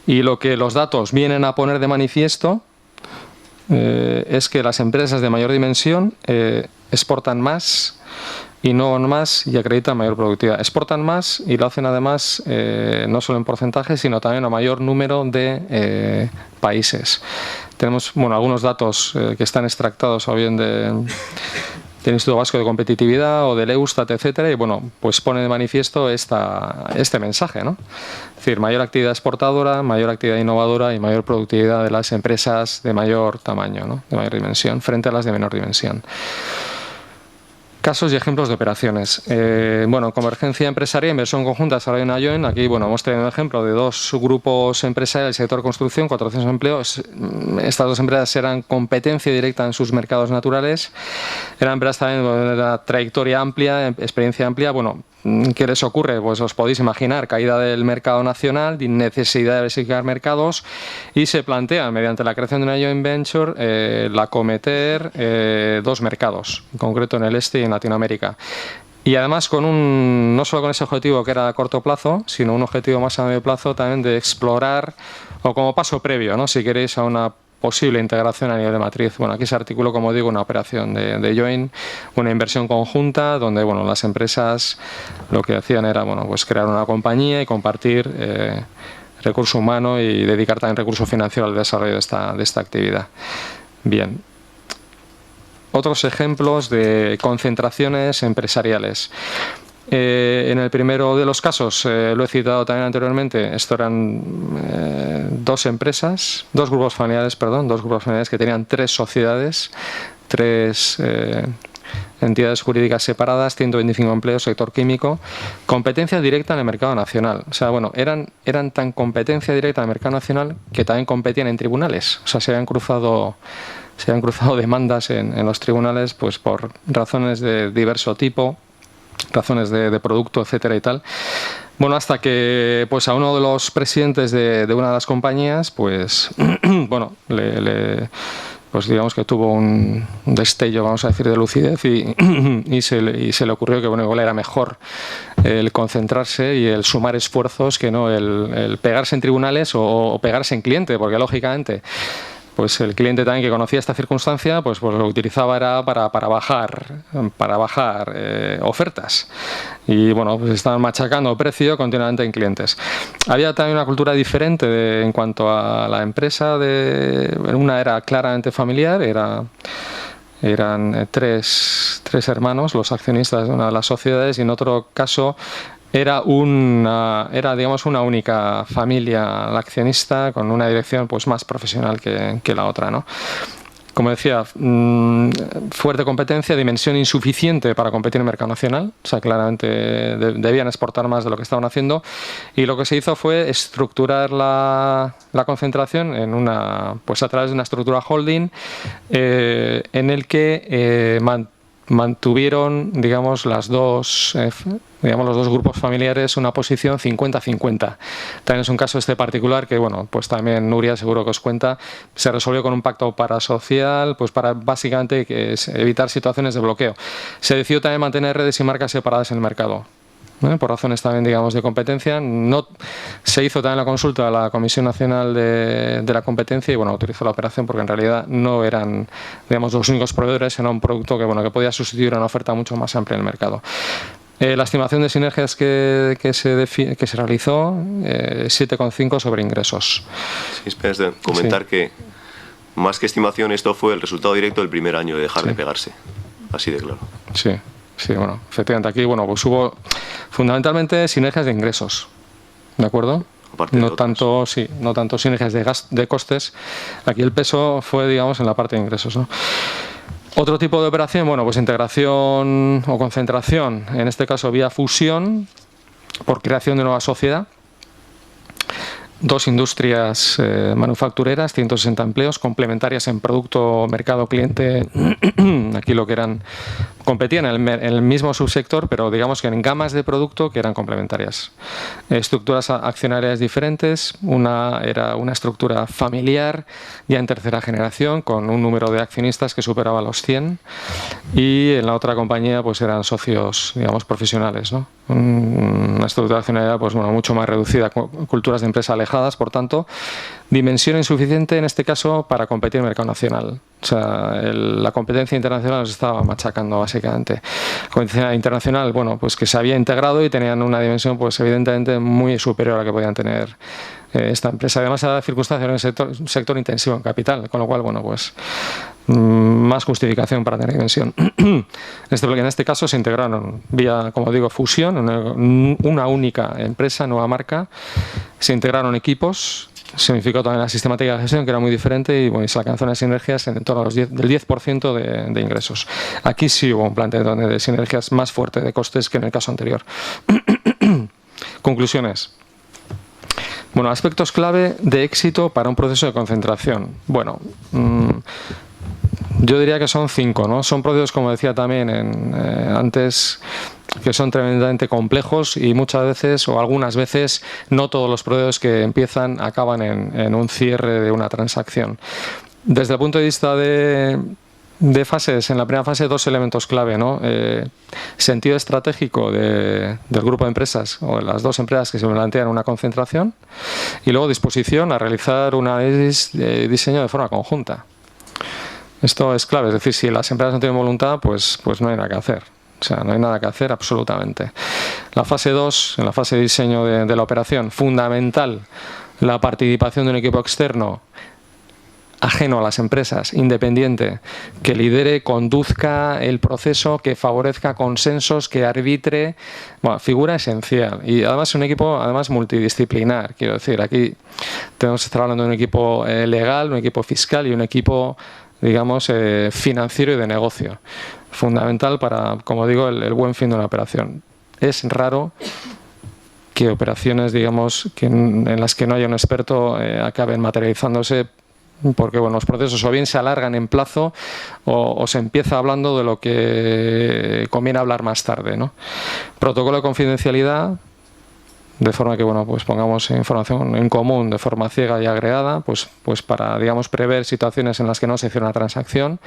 [SPEAKER 2] y lo que los datos vienen a poner de manifiesto es que las empresas de mayor dimensión exportan más, innovan más y acreditan mayor productividad. Exportan más y lo hacen además no solo en porcentaje, sino también a mayor número de países. Tenemos algunos datos que están extractados o bien del Instituto Vasco de Competitividad o del Eustat, etcétera, y pues pone de manifiesto este mensaje, ¿no? Es decir, mayor actividad exportadora, mayor actividad innovadora y mayor productividad de las empresas de mayor tamaño, ¿no?, de mayor dimensión, frente a las de menor dimensión. Casos y ejemplos de operaciones. Convergencia empresarial, inversión conjunta, desarrollo en Ayoen. Aquí, hemos tenido un ejemplo de dos grupos empresariales del sector construcción, 400 empleos. Estas dos empresas eran competencia directa en sus mercados naturales. Eran empresas también de una trayectoria amplia, experiencia amplia. ¿Qué les ocurre? Pues os podéis imaginar, caída del mercado nacional, necesidad de diversificar mercados, y se plantea, mediante la creación de una joint venture, el acometer dos mercados, en concreto en el este y en Latinoamérica. Y además no solo con ese objetivo que era a corto plazo, sino un objetivo más a medio plazo también de explorar, o como paso previo, ¿no?, si queréis, a una posible integración a nivel de matriz. Aquí se articuló, como digo, una operación de joint, una inversión conjunta, donde las empresas lo que hacían era pues crear una compañía y compartir recurso humano y dedicar también recurso financiero al desarrollo de esta actividad. Bien. Otros ejemplos de concentraciones empresariales. En el primero de los casos, lo he citado también anteriormente, esto eran dos grupos familiares que tenían 3 sociedades, 3 entidades jurídicas separadas, 125 empleos, sector químico, competencia directa en el mercado nacional. O sea, eran tan competencia directa en el mercado nacional que también competían en tribunales. O sea, se habían cruzado demandas en los tribunales, pues por razones de diverso tipo, razones de producto, etcétera y tal. Hasta que pues a uno de los presidentes de una de las compañías, pues le pues digamos que tuvo un destello, vamos a decir, de lucidez y se le ocurrió que, bueno, igual era mejor el concentrarse y el sumar esfuerzos que no el pegarse en tribunales o pegarse en cliente, porque lógicamente pues el cliente también que conocía esta circunstancia pues lo utilizaba era para bajar ofertas y bueno, pues estaban machacando precio continuamente en clientes. Había también una cultura diferente en cuanto a la empresa. Una era claramente familiar, eran tres hermanos los accionistas de una de las sociedades, y en otro caso era digamos una única familia la accionista, con una dirección pues más profesional que la otra, ¿no? Como decía, fuerte competencia, dimensión insuficiente para competir en el mercado nacional. O sea, claramente debían exportar más de lo que estaban haciendo. Y lo que se hizo fue estructurar la concentración pues a través de una estructura holding en el que mantuvieron, digamos, los dos grupos familiares una posición 50-50. También es un caso particular que, bueno, pues también Nuria seguro que os cuenta, se resolvió con un pacto parasocial, pues para básicamente evitar situaciones de bloqueo. Se decidió también mantener redes y marcas separadas en el mercado. Por razones también, digamos, de competencia. No se hizo también la consulta a la Comisión Nacional de la Competencia y, bueno, autorizó la operación porque en realidad no eran, digamos, los únicos proveedores, era un producto que podía sustituir una oferta mucho más amplia en el mercado. La estimación de sinergias que se realizó, 7,5 sobre ingresos.
[SPEAKER 4] Sí, espera, comentar que más que estimación, esto fue el resultado directo del primer año de dejar de pegarse. Así de claro.
[SPEAKER 2] Sí, bueno, efectivamente aquí, bueno, pues hubo fundamentalmente sinergias de ingresos, ¿de acuerdo? No tanto sinergias de costes. Aquí el peso fue, digamos, en la parte de ingresos, ¿no? Otro tipo de operación, bueno, pues integración o concentración, en este caso vía fusión por creación de nueva sociedad. 2 industrias manufactureras, 160 empleos, complementarias en producto, mercado, cliente. Aquí lo que competían en el mismo subsector, pero digamos que en gamas de producto que eran complementarias. Estructuras accionarias diferentes. Una era una estructura familiar, ya en tercera generación, con un número de accionistas que superaba los 100. Y en la otra compañía pues eran socios, digamos, profesionales, ¿no? Una estructura accionaria pues, bueno, mucho más reducida, culturas de empresa alejadas, por tanto, dimensión insuficiente en este caso para competir en el mercado nacional. O sea, la competencia internacional nos estaba machacando básicamente. La competencia internacional, bueno, pues que se había integrado y tenían una dimensión pues evidentemente muy superior a la que podían tener esta empresa. Además, a la circunstancia era un sector intensivo en capital, con lo cual, bueno, pues más justificación para tener dimensión. En este caso se integraron vía, como digo, fusión, una única empresa, nueva marca, se integraron equipos, se unificó también la sistemática de gestión, que era muy diferente, y, bueno, y se alcanzó unas sinergias en torno a del 10% de ingresos. Aquí sí hubo un planteamiento de sinergias más fuerte de costes que en el caso anterior. Conclusiones. Bueno, aspectos clave de éxito para un proceso de concentración. Bueno, yo diría que son 5, ¿no? Son procesos, como decía también antes, que son tremendamente complejos y muchas veces, o algunas veces, no todos los procesos que empiezan acaban en un cierre de una transacción. Desde el punto de vista de fases, en la primera fase 2 elementos clave, ¿no? Sentido estratégico del grupo de empresas o de las 2 empresas que se plantean una concentración, y luego disposición a realizar un análisis de diseño de forma conjunta. Esto es clave, es decir, si las empresas no tienen voluntad, pues no hay nada que hacer. O sea, no hay nada que hacer absolutamente. La fase 2, en la fase de diseño de la operación, fundamental la participación de un equipo externo ajeno a las empresas, independiente, que lidere, conduzca el proceso, que favorezca consensos, que arbitre. Bueno, figura esencial. Y además un equipo multidisciplinar. Quiero decir, aquí tenemos que estar hablando de un equipo legal, un equipo fiscal y un equipo, digamos, financiero y de negocio. Fundamental para, como digo, el buen fin de una operación. Es raro que operaciones, digamos, en las que no haya un experto acaben materializándose, porque, bueno, los procesos o bien se alargan en plazo o se empieza hablando de lo que conviene hablar más tarde, ¿no? Protocolo de confidencialidad, de forma que bueno, pues pongamos información en común de forma ciega y agregada, pues para, digamos, prever situaciones en las que no se hiciera una transacción,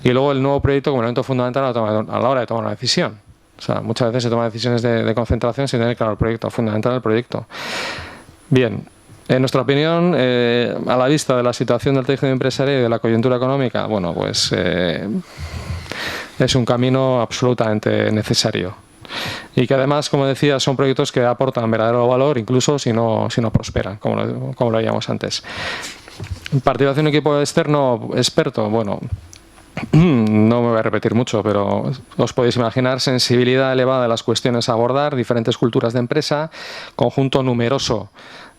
[SPEAKER 2] y luego el nuevo proyecto como elemento fundamental a la hora de tomar una decisión. O sea, muchas veces se toman decisiones de concentración sin tener claro el proyecto, fundamental el proyecto. Bien, en nuestra opinión, a la vista de la situación del tejido empresarial y de la coyuntura económica, bueno, pues es un camino absolutamente necesario. Y que además, como decía, son proyectos que aportan verdadero valor, incluso si no prosperan, como lo veíamos antes. Participación de equipo externo experto, bueno, no me voy a repetir mucho, pero os podéis imaginar sensibilidad elevada de las cuestiones a abordar, diferentes culturas de empresa, conjunto numeroso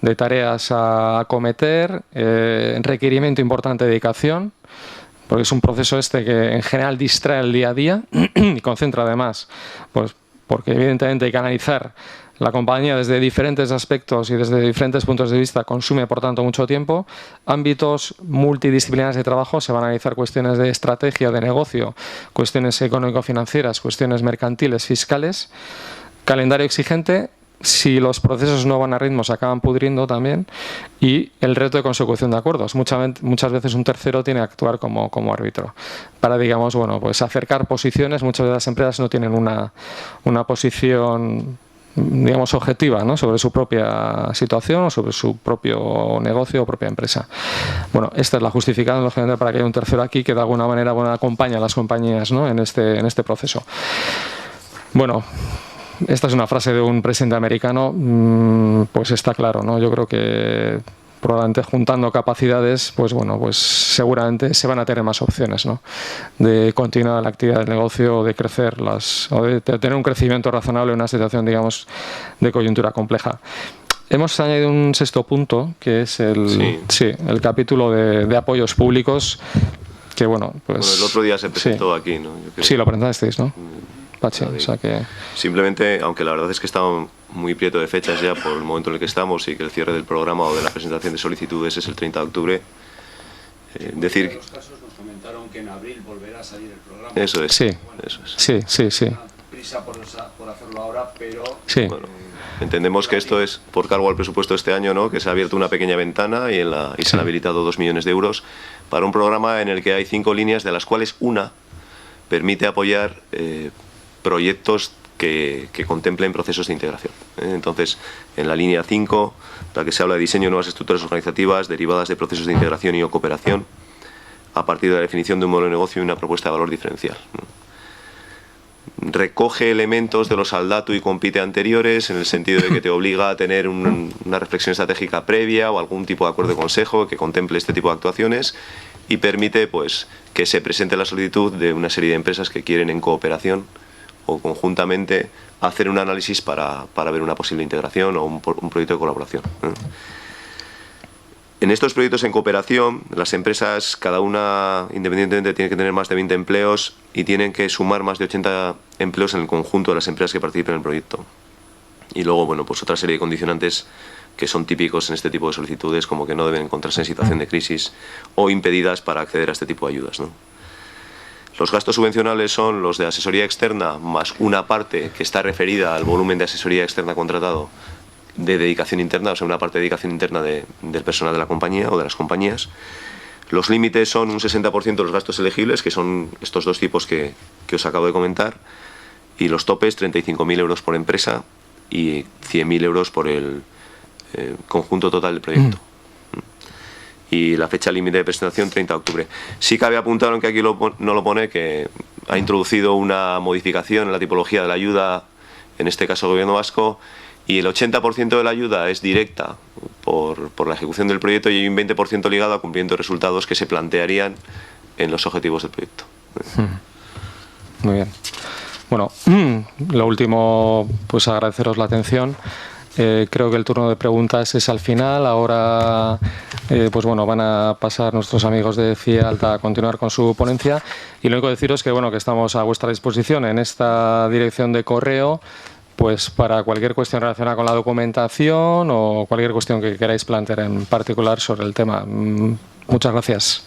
[SPEAKER 2] de tareas a acometer, requerimiento importante de dedicación, porque es un proceso que en general distrae el día a día y concentra además, pues porque evidentemente hay que analizar la compañía desde diferentes aspectos y desde diferentes puntos de vista, consume por tanto mucho tiempo. Ámbitos multidisciplinares de trabajo, se van a analizar cuestiones de estrategia, de negocio, cuestiones económico-financieras, cuestiones mercantiles, fiscales. Calendario exigente, si los procesos no van a ritmo se acaban pudriendo también, y el reto de consecución de acuerdos. Muchas veces un tercero tiene que actuar como árbitro para, digamos, bueno, pues acercar posiciones. Muchas de las empresas no tienen una posición, digamos, objetiva, ¿no?, sobre su propia situación o sobre su propio negocio o propia empresa. Bueno, esta es la justificación, lógicamente, para que haya un tercero aquí que de alguna manera, bueno, acompaña a las compañías, ¿no?, en este proceso. Bueno, esta es una frase de un presidente americano, pues está claro, ¿no? Yo creo que probablemente juntando capacidades, pues bueno, pues seguramente se van a tener más opciones, ¿no?, de continuar la actividad del negocio, de crecer o de tener un crecimiento razonable en una situación, digamos, de coyuntura compleja. Hemos añadido un sexto punto, que es el capítulo de apoyos públicos, que bueno, pues...
[SPEAKER 4] Bueno, el otro día se presentó aquí, ¿no? Yo creo.
[SPEAKER 2] Sí, lo presentasteis, ¿no? Pachi, o sea que...
[SPEAKER 4] Simplemente, aunque la verdad es que estamos muy prieto de fechas ya por el momento en el que estamos y que el cierre del programa o de la presentación de solicitudes es el 30 de octubre, decir...
[SPEAKER 1] En los casos nos comentaron que en abril volverá a salir el programa.
[SPEAKER 4] Eso es.
[SPEAKER 2] Sí,
[SPEAKER 4] bueno, eso es.
[SPEAKER 2] Sí.
[SPEAKER 1] Prisa por hacerlo ahora, pero...
[SPEAKER 2] Sí.
[SPEAKER 4] Bueno, entendemos que esto es por cargo al presupuesto este año, ¿no?, que se ha abierto una pequeña ventana y se han habilitado 2 millones de euros para un programa en el que hay 5 líneas, de las cuales una permite apoyar proyectos que contemplen procesos de integración. Entonces, en la línea 5, la que se habla de diseño de nuevas estructuras organizativas derivadas de procesos de integración y o cooperación, a partir de la definición de un modelo de negocio y una propuesta de valor diferencial. Recoge elementos de los Aldatu y Compite anteriores, en el sentido de que te obliga a tener una reflexión estratégica previa o algún tipo de acuerdo de consejo que contemple este tipo de actuaciones, y permite, pues, que se presente la solicitud de una serie de empresas que quieren en cooperación o conjuntamente hacer un análisis para ver una posible integración o un proyecto de colaboración. En estos proyectos en cooperación, las empresas, cada una independientemente, tiene que tener más de 20 empleos y tienen que sumar más de 80 empleos en el conjunto de las empresas que participen en el proyecto. Y luego, bueno, pues otra serie de condicionantes que son típicos en este tipo de solicitudes, como que no deben encontrarse en situación de crisis o impedidas para acceder a este tipo de ayudas, ¿no? Los gastos subvencionables son los de asesoría externa más una parte que está referida al volumen de asesoría externa contratado de dedicación interna, o sea, una parte de dedicación interna del personal de la compañía o de las compañías. Los límites son un 60% de los gastos elegibles, que son estos 2 tipos que os acabo de comentar, y los topes 35.000 euros por empresa y 100.000 euros por el conjunto total del proyecto. Y la fecha límite de presentación 30 de octubre. Sí cabe apuntar, aunque aquí no lo pone, que ha introducido una modificación en la tipología de la ayuda, en este caso el Gobierno vasco, y el 80% de la ayuda es directa por la ejecución del proyecto y hay un 20% ligado a cumplimiento de resultados que se plantearían en los objetivos del proyecto.
[SPEAKER 2] Muy bien. Bueno, lo último, pues agradeceros la atención. Creo que el turno de preguntas es al final. Ahora, pues bueno, van a pasar nuestros amigos de CIE Alta a continuar con su ponencia. Y lo único que deciros que, bueno, que estamos a vuestra disposición en esta dirección de correo, pues para cualquier cuestión relacionada con la documentación o cualquier cuestión que queráis plantear en particular sobre el tema. Muchas gracias.